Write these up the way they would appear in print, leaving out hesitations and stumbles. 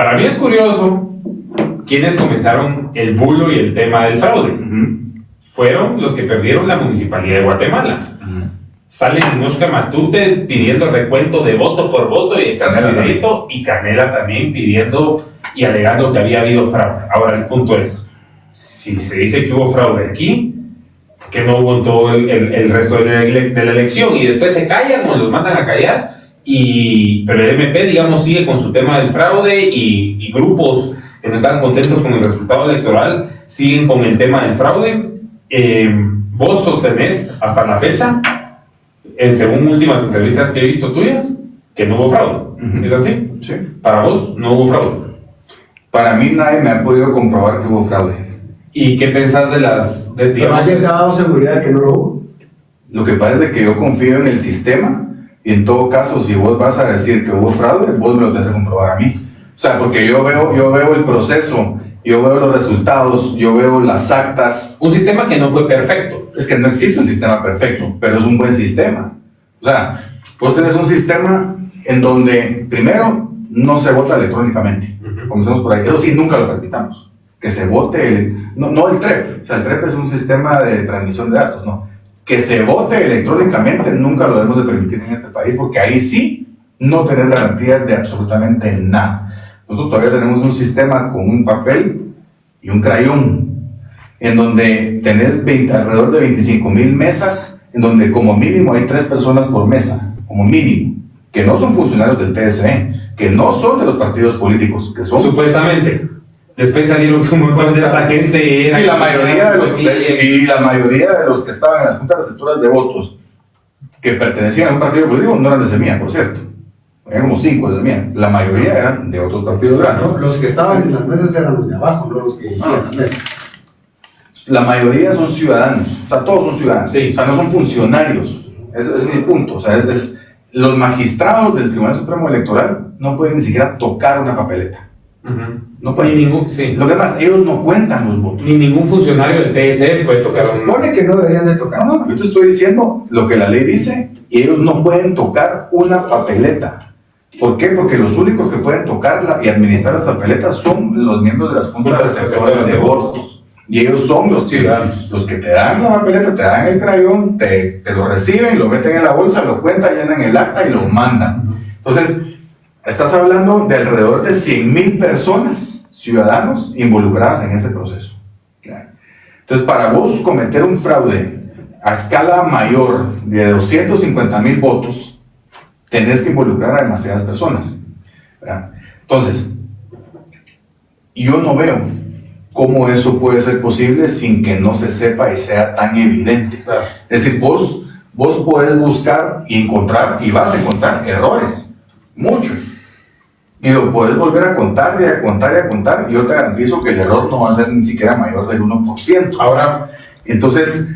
para mí es curioso quiénes comenzaron el bulo y el tema del fraude. Fueron los que perdieron la municipalidad de Guatemala. Sale Ninoushka Matute pidiendo recuento de voto por voto y está su videito, y Canela también pidiendo y alegando que había habido fraude. Ahora el punto es, si se dice que hubo fraude aquí, que no hubo en todo el resto de la elección, y después se callan o los mandan a callar, pero el MP, digamos, sigue con su tema del fraude, y grupos que no están contentos con el resultado electoral siguen con el tema del fraude. Vos sostenés hasta la fecha, según últimas entrevistas que he visto tuyas, que no hubo fraude. ¿Es así? Sí. Para vos no hubo fraude. Para mí nadie me ha podido comprobar que hubo fraude. ¿Y qué pensás de las... Pero alguien te ha dado seguridad de que no lo hubo? Lo que pasa es de que yo confío en el sistema, y en todo caso, si vos vas a decir que hubo fraude, vos me lo tenés que comprobar a mí. O sea, porque yo veo el proceso, yo veo los resultados, yo veo las actas. Un sistema que no fue perfecto. Es que no existe un sistema perfecto, pero es un buen sistema. O sea, vos tenés un sistema en donde, primero, no se vota electrónicamente. Comencemos por ahí. Eso sí, nunca lo permitamos. Que se vote, no el TREP. O sea, el TREP es un sistema de transmisión de datos, no. Que se vote electrónicamente nunca lo debemos de permitir en este país, porque ahí sí no tenés garantías de absolutamente nada. Nosotros todavía tenemos un sistema con un papel y un crayón, en donde tenés alrededor de 25,000 mesas, en donde como mínimo hay 3 personas por mesa, como mínimo, que no son funcionarios del TSE, que no son de los partidos políticos, que son... Supuestamente. Después salieron un montón de esta gente. Y la mayoría de los que estaban en las juntas receptoras de votos, que pertenecían a un partido político, no eran de Semilla, por cierto. Eran como 5 de Semilla. La mayoría eran de otros partidos grandes. No, los que estaban en las mesas eran los de abajo, no los que en las mesas. La mayoría son ciudadanos, o sea, todos son ciudadanos, sí. O sea, no son funcionarios. Ese es mi punto. O sea, los magistrados del Tribunal Supremo Electoral no pueden ni siquiera tocar una papeleta. No pueden. Ni ningún, sí. Lo demás, ellos no cuentan los votos. Ni ningún funcionario del TSE puede tocar. Se supone que no deberían de tocar. No, yo te estoy diciendo lo que la ley dice, y ellos no pueden tocar una papeleta. ¿Por qué? Porque los únicos que pueden tocarla y administrar las papeletas son los miembros de las juntas receptoras de votos. Y ellos son los ciudadanos, los que te dan la papeleta, te dan el crayón, te lo reciben, lo meten en la bolsa, lo cuentan, llenan el acta y lo mandan. Entonces, estás hablando de alrededor de 100,000 personas, ciudadanos, involucradas en ese proceso. Entonces, para vos cometer un fraude a escala mayor de 250,000 votos, tenés que involucrar a demasiadas personas. Entonces, yo no veo cómo eso puede ser posible sin que no se sepa y sea tan evidente. Claro. Es decir, vos podés buscar y encontrar, y vas a encontrar errores, muchos. Y lo podés volver a contar y a contar y a contar, y yo te garantizo que el error no va a ser ni siquiera mayor del 1%. Ahora, entonces,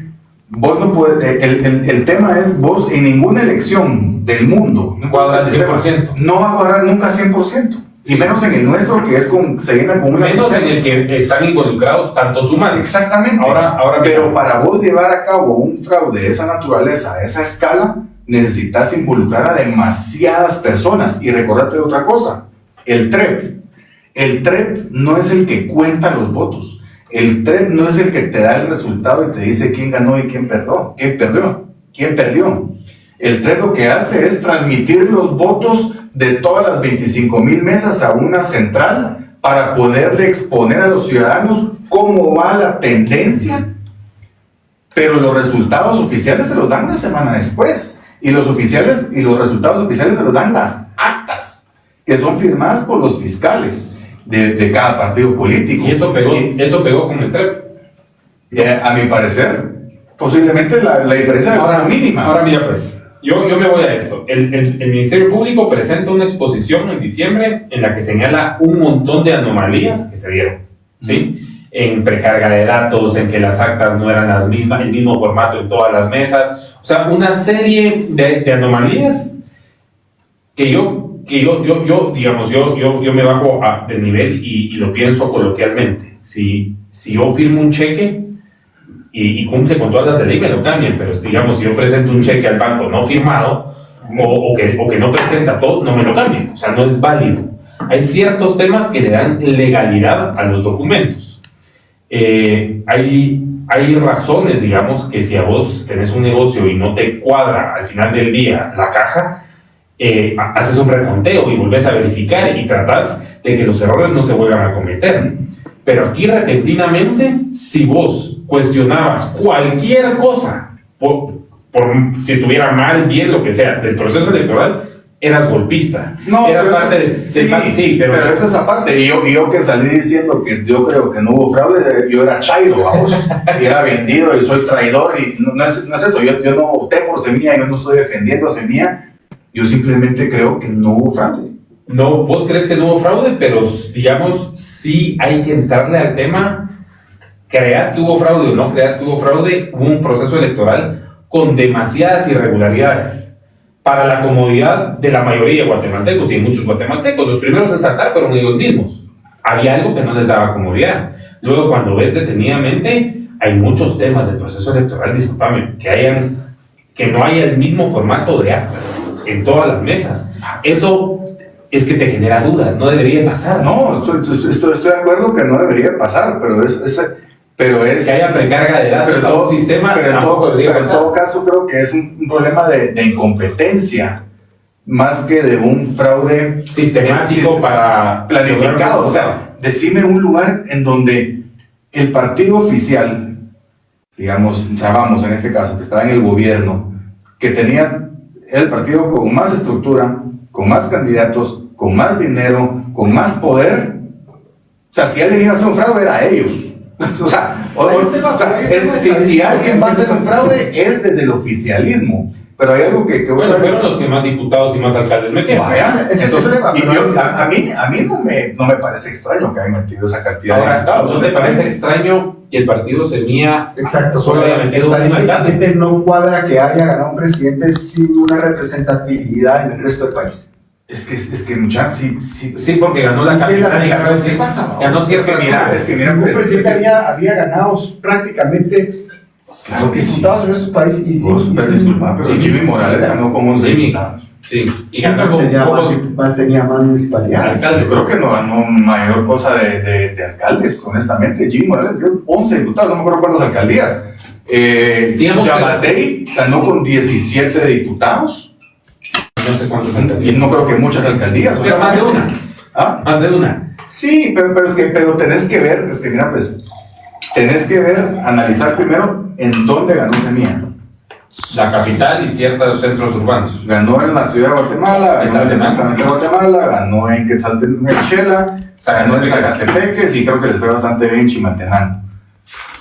vos no podés, el tema es, vos en ninguna elección del mundo no cuadra al 100%. no va a cuadrar nunca 100%, y menos en el nuestro, que es se llena con una... menos en el que están involucrados tantos humanos. Exactamente. Ahora, pero para vos llevar a cabo un fraude de esa naturaleza, de esa escala, necesitas involucrar a demasiadas personas. Y recordate otra cosa, el TREP no es el que cuenta los votos. El TREP no es el que te da el resultado y te dice quién ganó y quién perdió. El TREP lo que hace es transmitir los votos de todas las 25,000 mesas a una central para poderle exponer a los ciudadanos cómo va la tendencia, pero los resultados oficiales te los dan una semana después, y los resultados oficiales te los dan las actas, que son firmadas por los fiscales de cada partido político. Y eso pegó con el TREP. A mi parecer, posiblemente la diferencia es mínima. Ahora mira pues, yo me voy a esto. El Ministerio Público presenta una exposición en diciembre en la que señala un montón de anomalías que se dieron, ¿sí? En precarga de datos, en que las actas no eran las mismas, el mismo formato en todas las mesas, o sea, una serie de anomalías que yo me bajo de nivel y lo pienso coloquialmente. Si yo firmo un cheque y cumple con todas las de ley, me lo cambian, pero digamos, si yo presento un cheque al banco no firmado o que no presenta todo, no me lo cambian, o sea, no es válido. Hay ciertos temas que le dan legalidad a los documentos. Hay razones, digamos, que si a vos tenés un negocio y no te cuadra al final del día la caja, haces un reconteo y volvés a verificar y tratás de que los errores no se vuelvan a cometer. Pero aquí repentinamente, si vos cuestionabas cualquier cosa, si estuviera mal, bien, lo que sea, del proceso electoral, eras golpista. No, eras pero parte sí, pero eso es aparte. Y yo que salí diciendo que yo creo que no hubo fraude, yo era chairo, vamos. Y era vendido y soy traidor. Y no es eso. Yo no voté por Semilla, yo no estoy defendiendo a Semilla. Yo simplemente creo que no hubo fraude. No, vos crees que no hubo fraude, pero digamos, sí hay que entrarle al tema. Creas que hubo fraude o no creas que hubo fraude, hubo un proceso electoral con demasiadas irregularidades para la comodidad de la mayoría de guatemaltecos y de muchos guatemaltecos. Los primeros en saltar fueron ellos mismos. Había algo que no les daba comodidad. Luego, cuando ves detenidamente, hay muchos temas del proceso electoral, discúlpame, que no haya el mismo formato de actas en todas las mesas. Eso es que te genera dudas, no debería pasar. No, estoy de acuerdo que no debería pasar, pero es que haya precarga de datos a un sistema, pero en todo caso creo que es un problema de incompetencia más que de un fraude sistemático para planificado. O sea, decime un lugar en donde el partido oficial, digamos, vamos en este caso, que estaba en el gobierno, que tenía el partido con más estructura, con más candidatos, con más dinero, con más poder. O sea, si alguien iba a hacer un fraude, era ellos. O sea, si alguien va a hacer un fraude, es desde el oficialismo. Pero hay algo que bueno, fueron los que más diputados y más alcaldes metieron. Entonces, a mí no me parece extraño que hayan metido esa cantidad de diputados. ¿No te parece extraño que el partido Semilla solo haya metido un alcalde? Estadísticamente no cuadra que haya ganado un presidente sin una representatividad en el resto del país. Es que muchas sí, porque ganó la capital y ganó ningún presidente había ganado prácticamente claro que diputados en nuestro país y sí. Pero Jimmy Morales ganó como 11 diputados. Sí, y ganó tenía más municipalidades. Yo creo que no ganó mayor cosa de alcaldes, honestamente. Jimmy Morales dio 11 diputados, no me acuerdo cuántas alcaldías. Yamatei ganó con 17 diputados. No sé cuántas alcaldías. Y no creo que muchas alcaldías. Pero más de una. ¿Ah? Más de una. Sí, pero tenés que ver, tenés que ver, analizar primero en dónde ganó Semilla. La capital y ciertos centros urbanos. Ganó en la ciudad de Guatemala, ganó en el departamento de Guatemala, ganó en Quetzaltenango, ganó en Zacatepeques y creo que les fue bastante bien en Chimaltenango.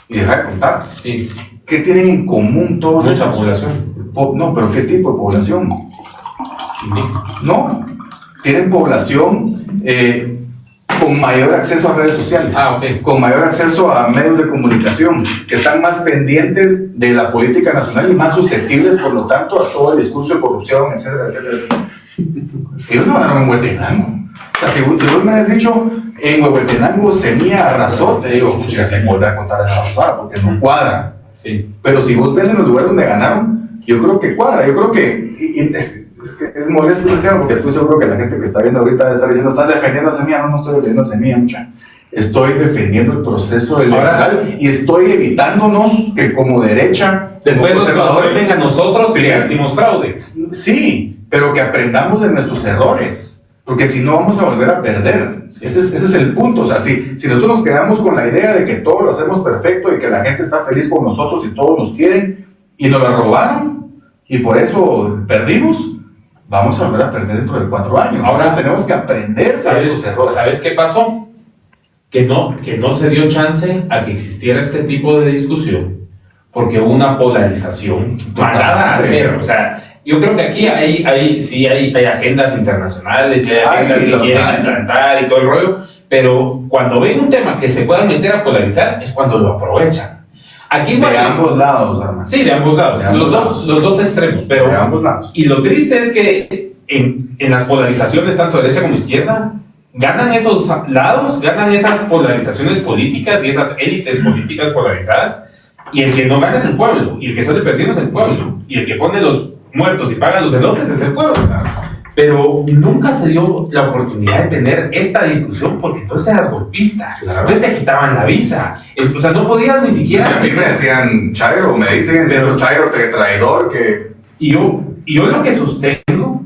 Y deja de contar. Sí. ¿Qué tienen en común todos mucha población? No, pero ¿qué tipo de población? No, tienen población con mayor acceso a redes sociales, con mayor acceso a medios de comunicación, que están más pendientes de la política nacional y más susceptibles, por lo tanto, a todo el discurso de corrupción, etcétera, etcétera. Ellos no ganaron en Huehuetenango. O sea, si vos me has dicho, en Huehuetenango Semilla arrasó, te digo, ya se vuelve a contar esa pasada, porque no cuadra. Sí. Pero si vos ves en los lugares donde ganaron, yo creo que cuadra, yo creo que... Es molesto el tema porque estoy seguro que la gente que está viendo ahorita debe estar diciendo, ¿estás defendiendo a Semilla? No estoy defendiendo a Semilla, mucha. Estoy defendiendo el proceso electoral y estoy evitándonos que como derecha... Después los conservadores vengan a nosotros que hicimos fraude. Sí, pero que aprendamos de nuestros errores, porque si no vamos a volver a perder. Sí. Ese es el punto. O sea, si nosotros nos quedamos con la idea de que todo lo hacemos perfecto y que la gente está feliz con nosotros y todos nos quieren y nos lo robaron y por eso perdimos, vamos a volver a perder dentro de 4 años. Ahora tenemos que aprender de esos errores. ¿Sabes qué pasó? Que no se dio chance a que existiera este tipo de discusión, porque hubo una polarización mandada a hacer. O sea, yo creo que aquí hay agendas internacionales, y hay agendas que quieren implantar y todo el rollo, pero cuando ven un tema que se pueda meter a polarizar, es cuando lo aprovechan. Aquí de ambos lados, hermano. Sí, de ambos lados. Los dos extremos. Pero, de ambos lados. Y lo triste es que en las polarizaciones, tanto derecha como izquierda, ganan esos lados, ganan esas polarizaciones políticas y esas élites políticas polarizadas, y el que no gana es el pueblo, y el que sale perdiendo es el pueblo, y el que pone los muertos y paga los elotes es el pueblo. Pero nunca se dio la oportunidad de tener esta discusión porque entonces eras golpista. Claro. Entonces te quitaban la visa. O sea, no podías ni siquiera. O sea, a mí me decían Chairo, me dicen Chairo, traidor, que. Y yo lo que sostengo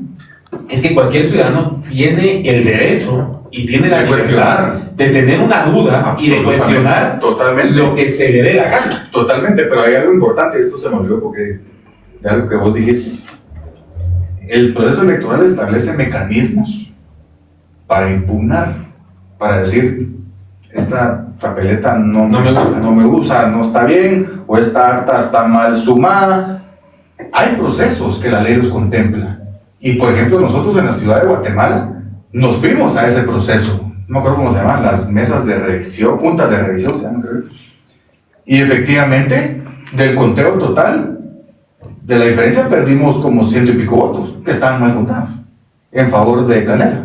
es que cualquier ciudadano tiene el derecho y tiene la De libertad cuestionar. de tener una duda y de Absolutamente, cuestionar totalmente. lo que se le dé la gana. Totalmente, pero hay algo importante, esto se me olvidó porque de algo que vos dijiste. El proceso electoral establece mecanismos para impugnar, para decir, esta papeleta no me gusta, no está bien, o esta acta está mal sumada. Hay procesos que la ley los contempla. Y por ejemplo, nosotros en la ciudad de Guatemala nos fuimos a ese proceso. No me acuerdo cómo se llaman, las mesas de revisión, juntas de revisión se llaman, creo. Y efectivamente, del conteo total, de la diferencia perdimos como 100 y pico votos, que estaban mal contados, en favor de Canela.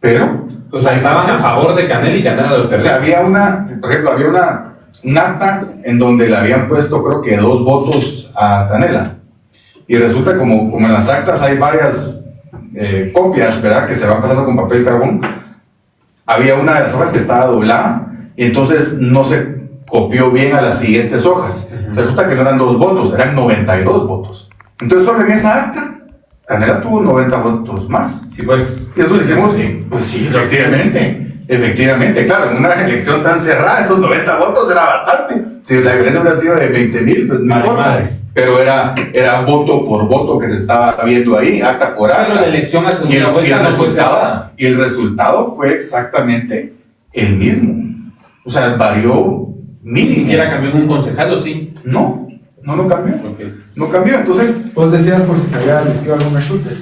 Pero, O sea, estaban a favor de Canela y Canela los o perdió. sea, había un acta en donde le habían puesto, creo que 2 votos a Canela. Y resulta como en las actas hay varias copias, ¿verdad? Que se van pasando con papel y carbón. Había una de las hojas que estaba doblada y entonces no se copió bien a las siguientes hojas. Resulta que no eran 2 votos, eran 92 votos. Entonces solo en esa acta, Canela tuvo 90 votos más. Sí, pues. Y nosotros dijimos, pues sí, efectivamente, claro, en una elección tan cerrada, esos 90 votos era bastante. Si la diferencia hubiera sido de 20,000, pues no importa. Madre. Pero era voto por voto que se estaba viendo ahí, acta por acta. Pero la elección a segunda vuelta no fue cerrada. Y el resultado fue exactamente el mismo. O sea, varió Ni mínimo. siquiera cambió en un concejal, ¿o sí? No cambió. Okay. No cambió, entonces. Vos decías por si se había metido alguna shooter.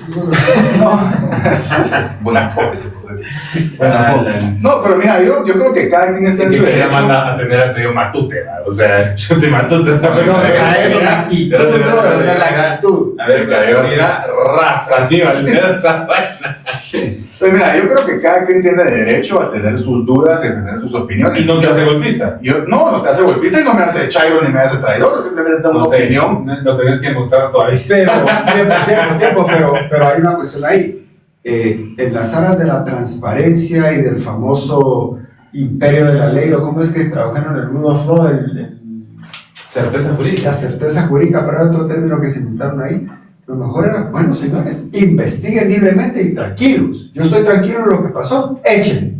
Buena cosa. Ah, No, pero mira, yo creo que cada quien está en su que derecho. manda a tener apellido Matute, ¿verdad? O sea, yo te Matute está No, es una actitud, bro, o sea, la actitud. A ver, Me cayó así. mira, raza, tío, al menos esa vaina. Pues mira, yo creo que cada quien tiene derecho a tener sus dudas y a tener sus opiniones. Y no te hace golpista. No te hace golpista y no me hace chairo ni me hace traidor, simplemente tengo No una sé, opinión. lo tenés que mostrar todavía. Pero hay una cuestión ahí. En las aras de la transparencia y del famoso imperio de la ley, o cómo es que trabajaron en el rule of law, Certeza jurídica. la certeza jurídica, pero hay otro término que se inventaron ahí. Lo mejor era, bueno, señores, investiguen libremente y tranquilos. Yo estoy tranquilo en lo que pasó, échenle.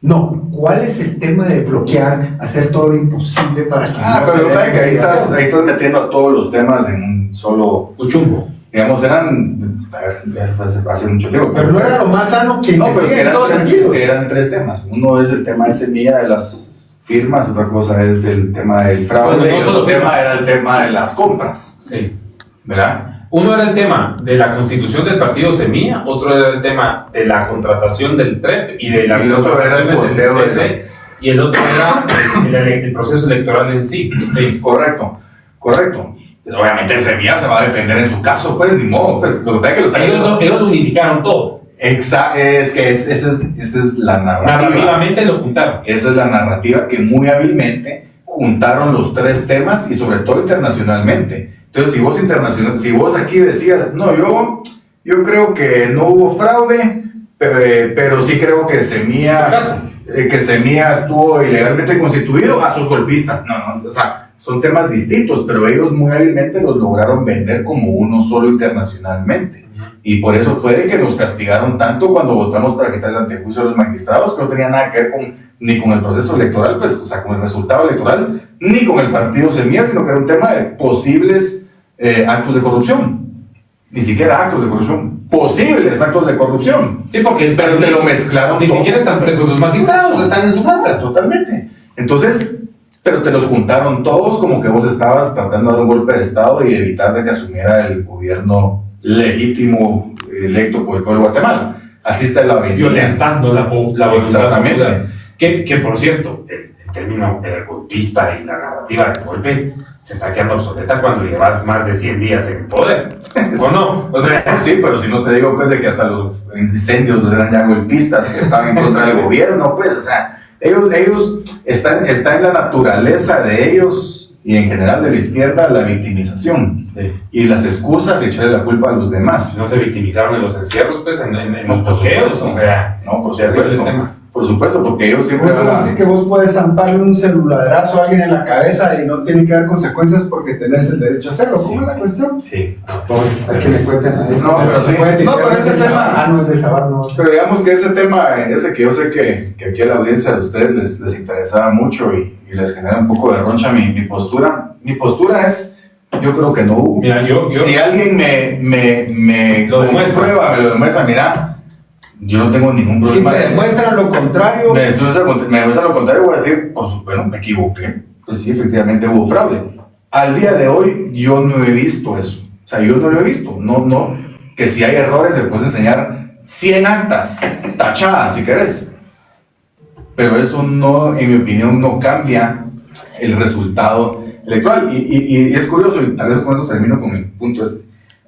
No, ¿cuál es el tema de bloquear, hacer todo lo imposible para que no Pero se dé que ahí investigación? estás metiendo a todos los temas en un solo. Cuchumbo. Digamos, eran. Hace mucho tiempo. Pero no era lo más sano que No, pero es que investiguen todos es tranquilos. que eran 3 temas. Uno es el tema de semilla de las firmas, otra cosa es el tema del fraude, Bueno, no y solo otro tema firmas. era el tema de las compras, Sí. ¿verdad? Uno era el tema de la constitución del partido Semilla, otro era el tema de la contratación del TREP y de las Y el otro era el contrataciones del conteo de TC, y el otro era el proceso electoral en sí. Sí. Correcto. Obviamente Semilla se va a defender en su caso, pues ni modo, pues lo que pasa es que lo está Ellos lo unificaron todo. Exacto, es que esa es la narrativa. Narrativamente lo juntaron. Esa es la narrativa que muy hábilmente juntaron los 3 temas y sobre todo internacionalmente. Entonces, si vos aquí decías, no, yo creo que no hubo fraude, pero sí creo que Semilla estuvo ilegalmente constituido, a sus golpistas. No, o sea, son temas distintos, pero ellos muy hábilmente los lograron vender como uno solo internacionalmente. Y por eso fue de que nos castigaron tanto cuando votamos para quitar el antejuicio a los magistrados, que no tenía nada que ver ni con el proceso electoral, pues, o sea, con el resultado electoral, ni con el partido Semilla, sino que era un tema de posibles actos de corrupción. Ni siquiera actos de corrupción, posibles actos de corrupción. Sí, porque Pero te lo mezclaron ni todo. siquiera están presos los magistrados, están en su casa. Totalmente. Entonces, pero te los juntaron todos como que vos estabas tratando de dar un golpe de Estado y evitar de que asumiera el gobierno legítimo electo por el pueblo de Guatemala. Así está la avenida. Violentando la voluntad Exactamente. popular. Que por cierto, el término del golpista y la narrativa del golpe se está quedando obsoleta cuando llevas más de 100 días en poder. ¿O no? O sea, Sí, pero si no te digo pues de que hasta los incendios los eran ya golpistas que estaban en contra del gobierno, pues, o sea, ellos están en la naturaleza de ellos y en general de la izquierda la victimización y las excusas de echarle la culpa a los demás. No se victimizaron en los encierros, pues, en los por bloqueos, supuesto. o sea, No, por terrible supuesto. tema. Por supuesto, porque ellos siempre Bueno, van a... así que vos puedes zamparle un celuladrazo a alguien en la cabeza y no tiene que dar consecuencias porque tenés el derecho a hacerlo. ¿Cómo es la cuestión? Sí. Hay que me cuenten ahí. No, pero sí. No, pero ese tema... Ah, no es de Sabar, no. Pero digamos que ese tema, ese que yo sé que aquí a la audiencia de ustedes les interesaba mucho y les genera un poco de roncha mi postura. Mi postura es, yo creo que no hubo. Mira, yo Si alguien me Lo demuestra. comprueba, me lo demuestra, mira, yo no tengo ningún Si problema. me demuestran lo contrario, Me demuestra lo contrario, voy a decir, por supuesto, bueno, me equivoqué. Pues sí, efectivamente hubo fraude. Al día de hoy, yo no he visto eso. O sea, yo no lo he visto. No, que si hay errores, le puedes enseñar 100 actas tachadas, si querés. Pero eso no, en mi opinión, no cambia el resultado electoral. Y es curioso, y tal vez con eso termino con el punto este.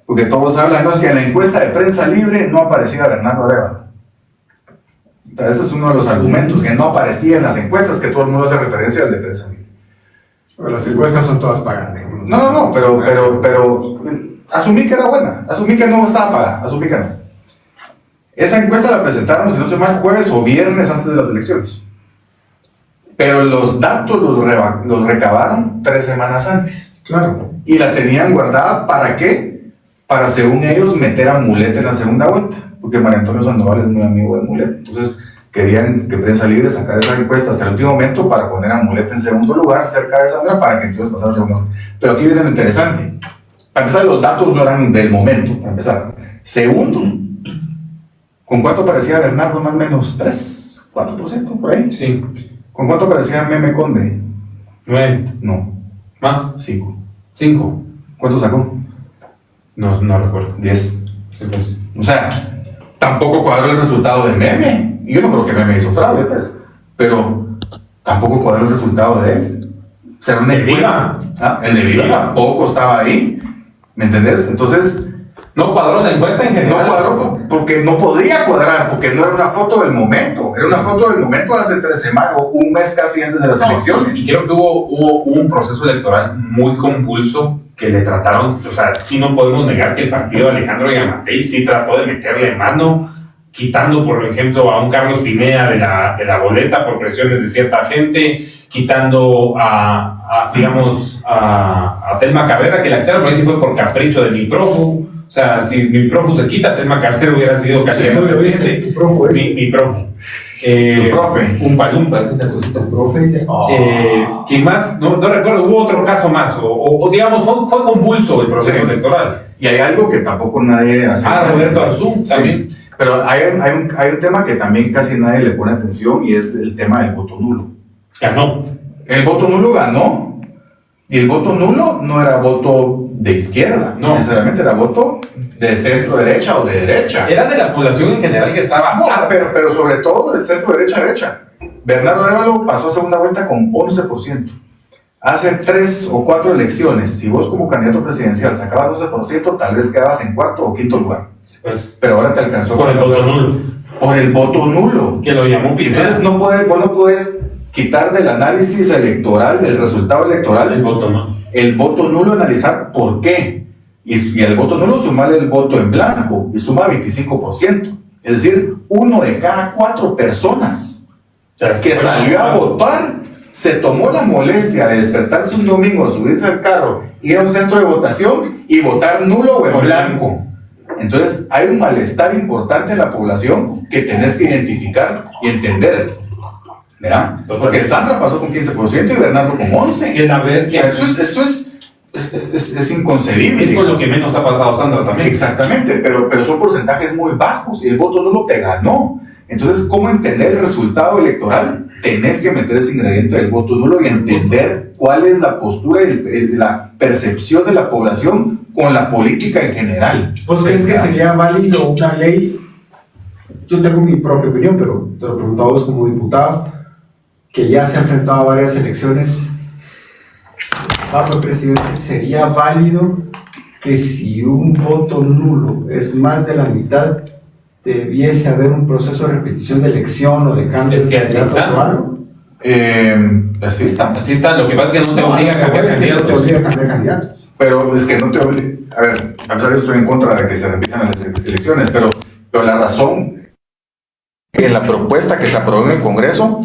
Porque todos hablan, no, es que en la encuesta de prensa libre no aparecía Bernardo Arévalo. Ese es uno de los argumentos, que no aparecía en las encuestas, que todo el mundo hace referencia al de prensa libre. pero las encuestas son todas pagadas. No, pero asumí que era buena, asumí que no estaba pagada, asumí que no. Esa encuesta la presentaron, si no sé mal, jueves o viernes antes de las elecciones. Pero los datos los recabaron 3 semanas antes. Claro. Y la tenían guardada, ¿para qué? Para, según ellos, meter a Mulet en la segunda vuelta. Porque María Antonio Sandoval es muy amigo de Mulet. Entonces, querían que Prensa Libre sacara esa encuesta hasta el último momento para poner a Mulet en segundo lugar, cerca de Sandra, para que entonces pasara a segundo lugar. Pero aquí viene lo interesante. Para empezar, los datos no eran del momento, para empezar. Segundo, ¿con cuánto parecía Bernardo más o menos? ¿3? ¿4% por ahí? Sí. ¿Con cuánto parecía Meme Conde? 9. No, ¿Más? 5. 5. ¿Cuánto sacó? No recuerdo. 10. Entonces, O sea, tampoco cuadró el resultado de Meme. Y yo no creo que Meme hizo fraude, pues. Pero tampoco cuadró el resultado de él. O sea, una ¿El de Viva? El de Viva tampoco estaba ahí. ¿Me entendés? Entonces, no cuadró la encuesta en no general. cuadró porque no podía cuadrar, porque no era una foto del momento. Era una foto del momento de hace 3 semanas o un mes casi antes de las elecciones. Y creo que hubo un proceso electoral muy convulso que le trataron, o sea, sí no podemos negar que el partido de Alejandro Yamatei sí trató de meterle mano, quitando, por ejemplo, a un Carlos Pineda de la boleta por presiones de cierta gente, quitando a Telma Cabrera, que la quitaron, pero ahí sí fue por capricho de mi profu. O sea, si mi profu se quita, Telma Cabrera hubiera sido candidato Sí, presidente. tu profu es. Mi profu. Tu profe. Un palumpa, es una cosita. Tu profe dice, ¿Quién más? No recuerdo, hubo otro caso más, o digamos, fue convulso el proceso Sí. electoral. Y hay algo que tampoco nadie hace. Roberto Arzú también. Sí. Pero hay un tema que también casi nadie le pone atención y es el tema del voto nulo. Ganó. El voto nulo ganó y el voto nulo no era voto de izquierda, No. necesariamente era voto de centro derecha o de derecha. Era de la población en general que estaba. No, pero sobre todo de centro derecha a derecha. Bernardo Arévalo pasó a segunda vuelta con 11%. Hace 3 o 4 elecciones, si vos como candidato presidencial sacabas 11%, tal vez quedabas en 4º o 5º lugar. Pues, Pero ahora te alcanzó por el voto nulo, Por el voto nulo. que lo llamó Pineda. Entonces vos no puedes quitar del análisis electoral, del resultado electoral, El voto no. el voto nulo, analizar por qué. Y al voto nulo sumarle el voto en blanco y suma 25%. Es decir, 1 de cada 4 personas O sea, que salió a votar se tomó la molestia de despertarse un domingo, subirse al carro, ir a un centro de votación y votar nulo o en blanco. Entonces hay un malestar importante en la población que tenés que identificar y entender. ¿Verdad? Porque Sandra pasó con 15% y Bernardo con 11%. Que la vez O que sea, eso es inconcebible. es con lo que menos ha pasado Sandra también. Exactamente, pero son porcentajes muy bajos y el voto nulo te ganó. Entonces, ¿cómo entender el resultado electoral? Tenés que meter ese ingrediente del voto nulo y entender cuál es la postura y la percepción de la población con la política en general. ¿Vos crees que sería válido una ley? Yo tengo mi propia opinión, pero te lo pregunto a vos como diputado, que ya se ha enfrentado a varias elecciones bajo el presidente. ¿Sería válido que si un voto nulo es más de la mitad, debiese haber un proceso de repetición de elección o de cambio Es que de así candidatos está. o algo? Así está. Así está, lo que pasa es que no te obliga a cambiar No te candidatos. obliga a cambiar candidatos. Pero es que no te obliga. A ver, a pesar de que estoy en contra de que se repitan las elecciones, pero la razón en la propuesta que se aprobó en el Congreso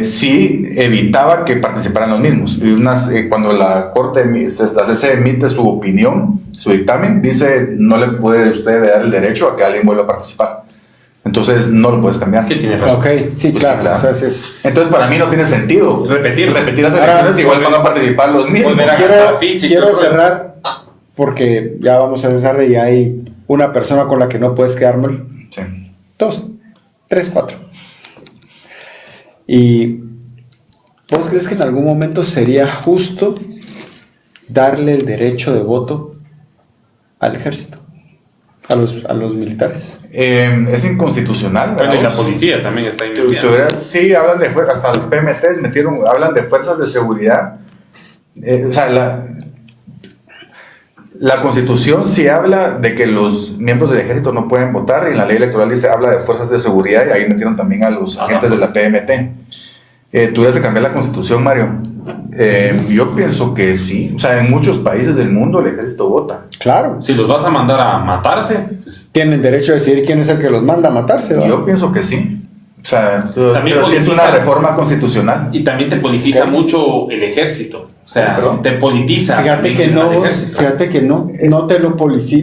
sí evitaba que participaran los mismos. Y cuando la Corte, la CC emite su opinión, su dictamen, dice no le puede usted dar el derecho a que alguien vuelva a participar. Entonces no lo puedes cambiar. ¿Qué tienes razón? Ok, sí, Pues claro. sí, claro. O sea, sí es... Entonces para mí no tiene sentido Repetir las elecciones, igual van a participar los mismos. Volver a Quiero, gastar ficha y quiero todo el rollo. cerrar porque ya vamos a empezar y hay una persona con la que no puedes quedar mal. Sí. 2, 3, 4. ¿Y vos crees que en algún momento sería justo darle el derecho de voto al ejército, a los militares? Es inconstitucional. Bueno, y la ¿verdad? policía también está Tú investigando. verás, sí, hablan de hasta los PMTs hablan de fuerzas de seguridad. O sea, la Constitución sí habla de que los miembros del ejército no pueden votar, y en la ley electoral habla de fuerzas de seguridad, y ahí metieron también a los agentes de la PMT. ¿Tú debes de cambiar la Constitución, Mario? Yo pienso que sí. O sea, en muchos países del mundo el ejército vota. Claro. Si los vas a mandar a matarse, pues, Tienen derecho a decidir quién es el que los manda a matarse, ¿verdad? Yo pienso que sí. O sea, También pero sí es una politiza. reforma constitucional. y también te politiza Ok. mucho el ejército. O sea, ¿Perdón? te politiza. Fíjate también que al no, ejército.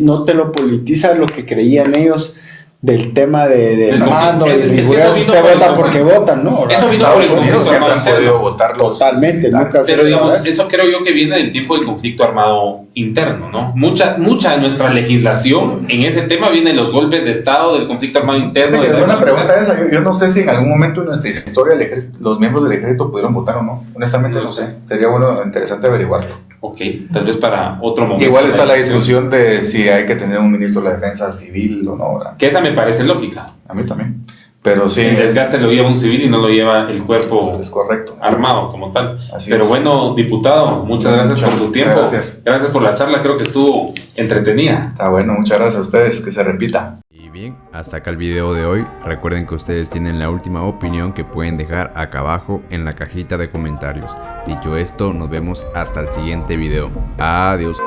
no te lo politiza lo que creían ellos del tema del El mando y es- del es que rigureo. eso vino Usted por el vota porque conflicto. votan, ¿no? Eso vino Estados por el Unidos conflicto siempre han armado podido interno. votar los Totalmente, militares. nunca se Pero digamos, ¿verdad? eso creo yo que viene del tiempo del conflicto armado interno, ¿no? Mucha de nuestra legislación en ese tema viene de los golpes de Estado, del conflicto armado interno. Fíjate, de es la- buena pregunta esa. Yo no sé si en algún momento en nuestra historia los miembros del ejército pudieron votar o no. Honestamente no sé. Sería bueno, interesante averiguarlo. Ok, tal vez para otro momento. Igual está la discusión de si hay que tener un ministro de la defensa civil o no, ¿verdad? Que esa me parece lógica. A mí también. Pero sí, El desgaste lo lleva un civil y no lo lleva el cuerpo es correcto. armado como tal. Así Pero es. bueno, diputado, muchas gracias por tu Muchas tiempo. gracias. Gracias por la charla, creo que estuvo entretenida. Está bueno, muchas gracias a ustedes. Que se repita. Y bien, hasta acá el video de hoy. Recuerden que ustedes tienen la última opinión que pueden dejar acá abajo en la cajita de comentarios. Dicho esto, nos vemos hasta el siguiente video. Adiós.